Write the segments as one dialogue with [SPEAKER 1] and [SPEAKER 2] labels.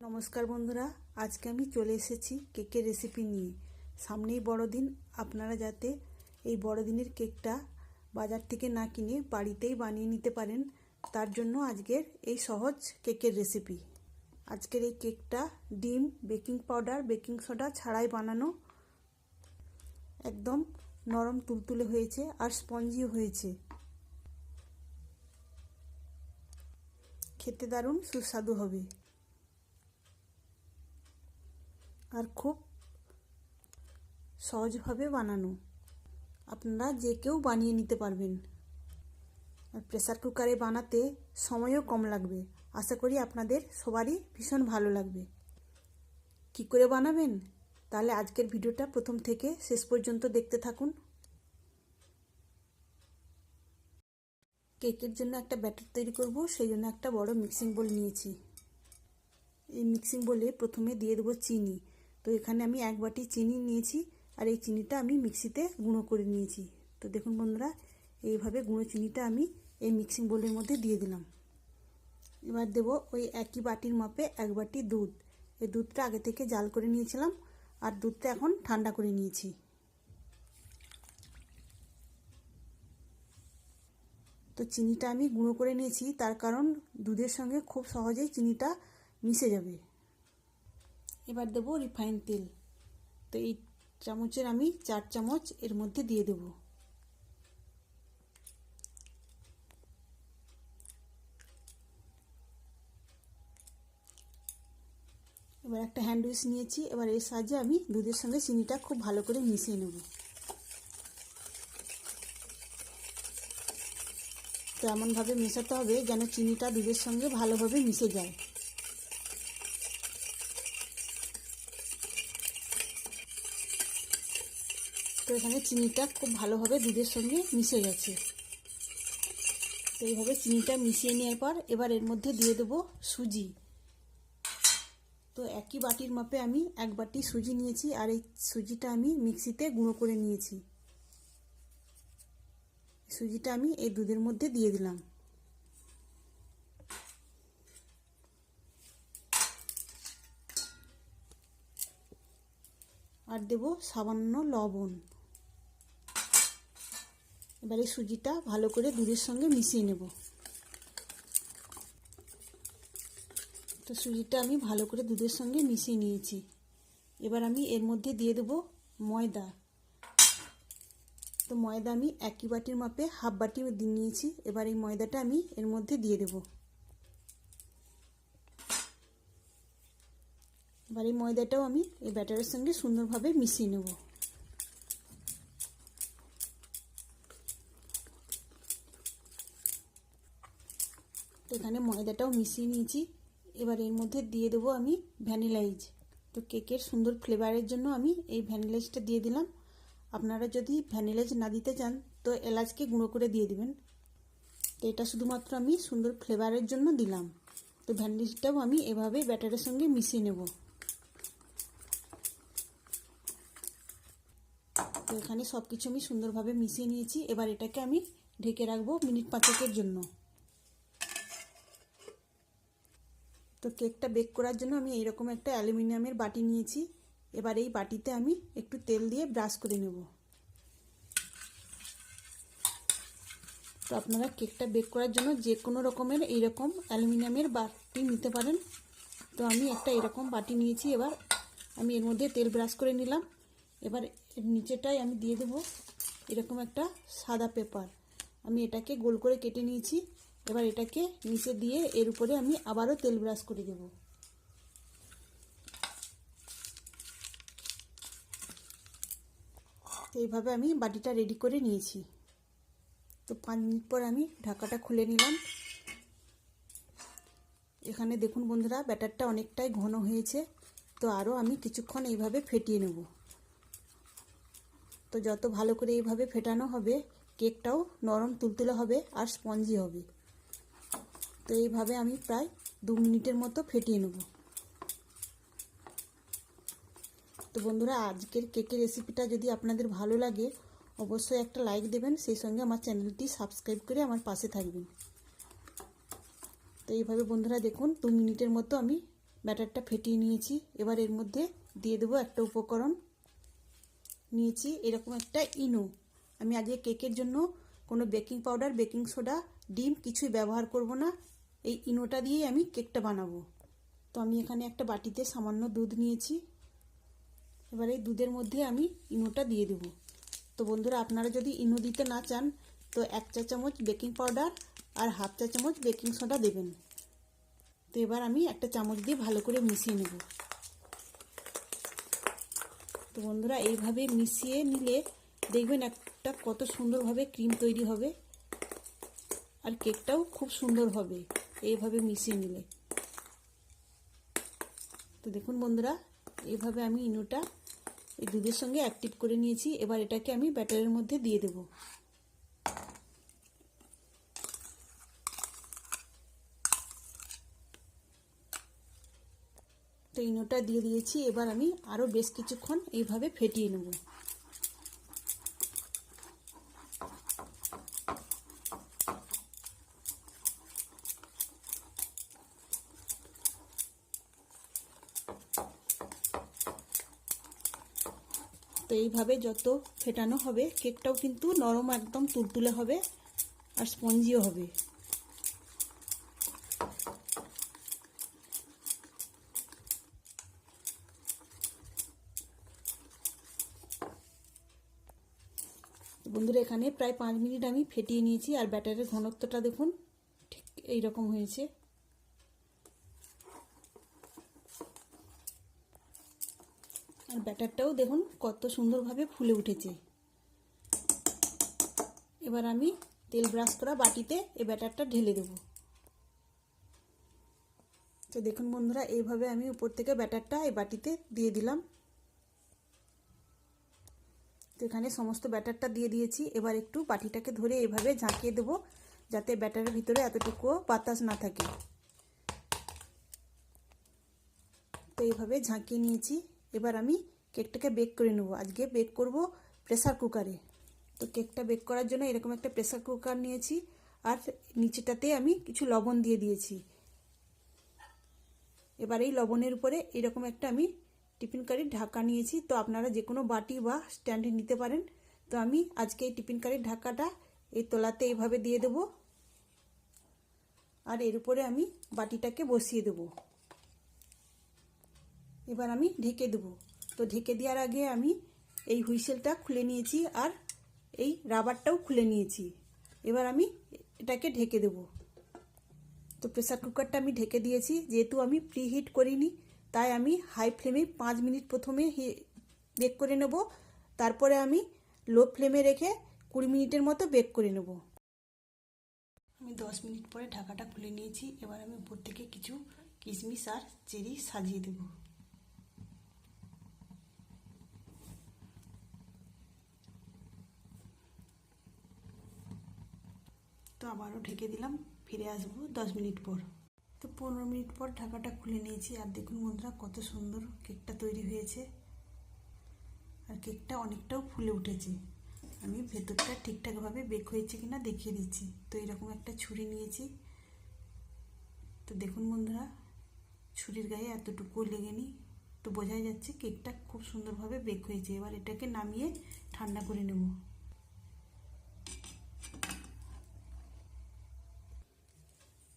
[SPEAKER 1] নমস্কার বন্ধুরা, আজকে আমি চলে এসেছি কেকের রেসিপি নিয়ে। সামনেই বড়দিন, আপনারা যাতে এই বড়দিনের কেকটা বাজার থেকে না কিনে বাড়িতেই বানিয়ে নিতে পারেন, তার জন্য আজকের এই সহজ কেকের রেসিপি। আজকের এই কেকটা ডিম, বেকিং পাউডার, বেকিং সোডা ছাড়াই বানানো। একদম নরম তুলতুলে হয়েছে আর স্পঞ্জিও হয়েছে। খেতে দারুণ সুস্বাদু হবে আর খুব সহজভাবে বানানো। আপনারা যে কেউ বানিয়ে নিতে পারবেন। আর প্রেসার কুকারে বানাতে সময়ও কম লাগবে। আশা করি আপনাদের সবারই ভীষণ ভালো লাগবে। কি করে বানাবেন? তাহলে আজকের ভিডিওটা প্রথম থেকে শেষ পর্যন্ত দেখতে থাকুন। কেকের জন্য একটা ব্যাটার তৈরি করব, সেই জন্য একটা বড় মিক্সিং বোল নিয়েছি। এই মিক্সিং বোলে প্রথমে দিয়ে দেবো চিনি। তো এখানে আমি 1 বাটি চিনি নিয়েছি আর এই চিনিটা আমি মিক্সিতে গুঁড়ো করে নিয়েছি। তো দেখুন বন্ধুরা, এইভাবে গুঁড়ো চিনিটা আমি এই মিক্সিং বোলের মধ্যে দিয়ে দিলাম। এবার দেব ওই একই বাটির মাপে 1 বাটি দুধ। এই দুধটা আগে থেকে জাল করে নিয়েছিলাম আর দুধটা এখন ঠান্ডা করে নিয়েছি। তো চিনিটা আমি গুঁড়ো করে নিয়েছি, তার কারণ দুধের সঙ্গে খুব সহজেই চিনিটা মিশে যাবে। এবার দেব রিফাইন তেল। তো এই চামচের আমি 4 চামচ এর মধ্যে দিয়ে দেব। এবার একটা হ্যান্ড উইস্ক নিয়েছি। এবার এর সাহায্যে আমি দুধের সঙ্গে চিনিটা খুব ভালো করে মিশিয়ে নেব। তো এমনভাবে মেশাতে হবে যেন চিনিটা দুধের সঙ্গে ভালোভাবে মিশে যায়। তো এখানে চিনিটা খুব ভালোভাবে দুধের সঙ্গে মিশে গেছে। তো এইভাবে চিনিটা মিশিয়ে নেওয়ার পর এবার এর মধ্যে দিয়ে দেবো সুজি। তো একই বাটির মাপে আমি 1 বাটি সুজি নিয়েছি আর এই সুজিটা আমি মিক্সিতে গুঁড়ো করে নিয়েছি। সুজিটা আমি এই দুধের মধ্যে দিয়ে দিলাম। আর দেব সামান্য লবণ। এবারে সুজিটা ভালো করে দুধের সঙ্গে মিশিয়ে নেব। তো সুজিটা আমি ভালো করে দুধের সঙ্গে মিশিয়ে নিয়েছি। এবার আমি এর মধ্যে দিয়ে দেব ময়দা। তো ময়দা আমি একই বাটির মাপে 1/2 বাটি নিয়েছি। এবার এই ময়দাটা আমি এর মধ্যে দিয়ে দেব। এবার এই ময়দাটাও আমি এই ব্যাটারের সঙ্গে সুন্দরভাবে মিশিয়ে নেব। তো এখানে ময়দাটাও মিশিয়ে নিয়েছি। এবার এর মধ্যে দিয়ে দেবো আমি ভ্যানিলাইজ। তো কেকের সুন্দর ফ্লেভারের জন্য আমি এই ভ্যানিলাইজটা দিয়ে দিলাম। আপনারা যদি ভ্যানিলাইজ না দিতে চান তো এলাচকে গুঁড়ো করে দিয়ে দিবেন। তো এটা শুধুমাত্র আমি সুন্দর ফ্লেভারের জন্য দিলাম। তো ভ্যানিলাইজটাও আমি এভাবে ব্যাটারের সঙ্গে মিশিয়ে নেব। তো এখানে সব কিছু আমি সুন্দরভাবে মিশিয়ে নিয়েছি। এবার এটাকে আমি ঢেকে রাখবো মিনিট 5 জন্য। তো কেকটা বেক করার জন্য আমি এইরকম একটা অ্যালুমিনিয়ামের বাটি নিয়েছি। এবার এই বাটিতে আমি একটু তেল দিয়ে ব্রাশ করে নেব। তো আপনারা কেকটা বেক করার জন্য যে কোনো রকমের এইরকম অ্যালুমিনিয়ামের বাটি নিতে পারেন। তো আমি একটা এরকম বাটি নিয়েছি। এবার আমি এর মধ্যে তেল ব্রাশ করে নিলাম। এবার এর নিচেটায় আমি দিয়ে দেব এরকম একটা সাদা পেপার। আমি এটাকে গোল করে কেটে নিয়েছি। এবার এটাকে নিচে দিয়ে এর উপরে আমি আবারও তেল ব্রাশ করে দেব। এইভাবে আমি বাটিটা রেডি করে নিয়েছি। তো 5 মিনিট পর আমি ঢাকাটা খুলে নিলাম। এখানে দেখুন বন্ধুরা, ব্যাটারটা অনেকটাই ঘন হয়েছে। তো আরও আমি কিছুক্ষণ এইভাবে ফেটিয়ে নেব। তো যত ভালো করে এইভাবে ফেটানো হবে কেকটাও নরম তুলতুলে হবে আর স্পঞ্জি হবে। তো এইভাবে আমি প্রায় 2 মিনিটের মতো ফেটিয়ে নেব। তো বন্ধুরা, আজকের কেকের রেসিপিটা যদি আপনাদের ভালো লাগে অবশ্যই একটা লাইক দেবেন, সেই সঙ্গে আমার চ্যানেলটি সাবস্ক্রাইব করে আমার পাশে থাকবেন। তো এইভাবে বন্ধুরা দেখুন 2 মিনিটের মতো আমি ব্যাটারটা ফেটিয়ে নিয়েছি। এবার এর মধ্যে দিয়ে দেবো একটা উপকরণ নিয়েছি, এরকম একটা ইনো। আমি আজকে কেকের জন্য কোনো বেকিং পাউডার, বেকিং সোডা, ডিম কিছুই ব্যবহার করব না। এই ইনোটা দিয়েই আমি কেকটা বানাবো। তো আমি এখানে একটা বাটিতে সামান্য দুধ নিয়েছি। এবার এই দুধের মধ্যে আমি ইনোটা দিয়ে দেবো। তো বন্ধুরা, আপনারা যদি ইনো দিতে না চান তো 1 চা চামচ বেকিং পাউডার আর 1/2 চা চামচ বেকিং সোডা দেবেন। তো এবার আমি একটা চামচ দিয়ে ভালো করে মিশিয়ে নেব। তো বন্ধুরা, এইভাবে মিশিয়ে নিলে দেখবেন একটা কত সুন্দরভাবে ক্রিম তৈরি হবে আর কেকটাও খুব সুন্দর হবে এইভাবে মিশিয়ে নিলে। তো দেখুন বন্ধুরা, এইভাবে আমি ইনোটা এই দুধের সঙ্গে অ্যাক্টিভ করে নিয়েছি। এবার এটাকে আমি ব্যাটারের মধ্যে দিয়ে দেব। তো ইনোটা দিয়ে দিয়েছি। এবার আমি আরও বেশ কিছুক্ষণ এইভাবে ফেটিয়ে নেব। তো এইভাবে যত ফেটানো হবে কেকটাও কিন্তু নরম একদম তুলতুলে হবে আর স্পঞ্জিও হবে। বন্ধুরা, এখানে প্রায় 5 মিনিট আমি ফেটিয়ে নিয়েছি আর ব্যাটারের ঘনত্বটা দেখুন ঠিক এই রকম হয়েছে। আর ব্যাটারটাও দেখুন কত সুন্দরভাবে ফুলে উঠেছে। এবার আমি তেল ব্রাশ করা বাটিতে এই ব্যাটারটা ঢেলে দেব। তো দেখুন বন্ধুরা, এইভাবে আমি উপর থেকে ব্যাটারটা এই বাটিতে দিয়ে দিলাম। তো এখানে সমস্ত ব্যাটারটা দিয়ে দিয়েছি। এবার একটু বাটিটাকে ধরে এইভাবে ঝাঁকিয়ে দেবো যাতে ব্যাটারের ভিতরে এতটুকুও বাতাস না থাকে। তো এইভাবে ঝাঁকিয়ে নিয়েছি। এবার আমি কেকটাকে বেক করে নেব। আজকে বেক করব প্রেসার কুকারে। তো কেকটা বেক করার জন্য এরকম একটা প্রেসার কুকার নিয়েছি আর নিচেটাতে আমি কিছু লবণ দিয়ে দিয়েছি। এবার এই লবণের উপরে এরকম একটা আমি টিফিন কারির ঢাকা নিয়েছি। তো আপনারা যে কোনো বাটি বা স্ট্যান্ডে নিতে পারেন। তো আমি আজকে এই টিফিন কারির ঢাকাটা এই তলাতে এইভাবে দিয়ে দেব আর এর উপরে আমি বাটিটাকে বসিয়ে দেব। এবার আমি ঢেকে দেব। তো ঢেকে দেওয়ার আগে আমি এই হুইসেলটা খুলে নিয়েছি আর এই রাবারটাও খুলে নিয়েছি। এবার আমি এটাকে ঢেকে দেব। তো প্রেসার কুকারটা আমি ঢেকে দিয়েছি। যেহেতু আমি প্রি হিট করিনি তাই আমি হাই ফ্লেমে 5 মিনিট প্রথমে বেক করে নেব। তারপরে আমি লো ফ্লেমে রেখে 20 মিনিটের মতো বেক করে নেব। আমি 10 মিনিট পরে ঢাকাটা খুলে নিয়েছি। এবার আমি উপর থেকে কিছু কিশমিশ আর চেরি সাজিয়ে দেব। তো আবারও ঢেকে দিলাম, ফিরে আসবো 10 মিনিট পর। তো 15 মিনিট পর ঢাকাটা খুলে নিয়েছি আর দেখুন বন্ধুরা কত সুন্দর কেকটা তৈরি হয়েছে আর কেকটা অনেকটাও ফুলে উঠেছে। আমি ভেতরটা ঠিকঠাকভাবে বেক হয়েছে কিনা দেখিয়ে দিচ্ছি। তো এরকম একটা ছুরি নিয়েছি। তো দেখুন বন্ধুরা, ছুরির গায়ে এতটুকুও লেগেনি। তো বোঝাই যাচ্ছে কেকটা খুব সুন্দরভাবে বেক হয়েছে। এবার এটাকে নামিয়ে ঠান্ডা করে নেব।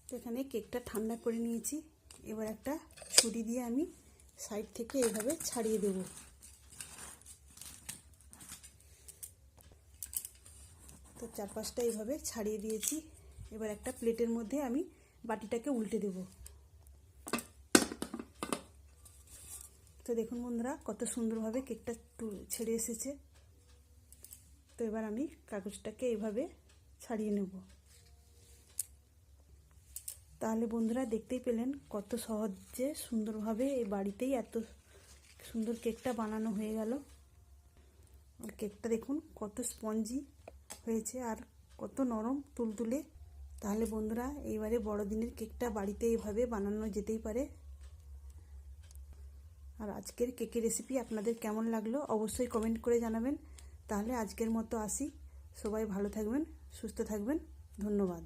[SPEAKER 1] তো এখানে কেকটা ঠান্ডা করে নিয়েছি। এবার একটা ছুরি দিয়ে আমি সাইড থেকে এইভাবে ছাড়িয়ে দেব। তো চারপাশটা এইভাবে ছাড়িয়ে দিয়েছি। এবার একটা প্লেটের মধ্যে আমি বাটিটাকে উল্টে দেব। তো দেখুন বন্ধুরা কত সুন্দরভাবে কেকটা ছেড়ে এসেছে। তো এবার আমি কাগজটাকে এইভাবে ছাড়িয়ে নেব। তাহলে বন্ধুরা দেখতেই পেলেন কত সহজে সুন্দরভাবে এই বাড়িতেই এত সুন্দর কেকটা বানানো হয়ে গেল। আর কেকটা দেখুন কত স্পঞ্জি হয়েছে আর কত নরম তুলতুলে। তাহলে বন্ধুরা এইবারে বড়দিনের কেকটা বাড়িতে এইভাবে বানানো যেতেই পারে। আর আজকের কেকের রেসিপি আপনাদের কেমন লাগলো অবশ্যই কমেন্ট করে জানাবেন। তাহলে আজকের মতো আসি। সবাই ভালো থাকবেন, সুস্থ থাকবেন। ধন্যবাদ।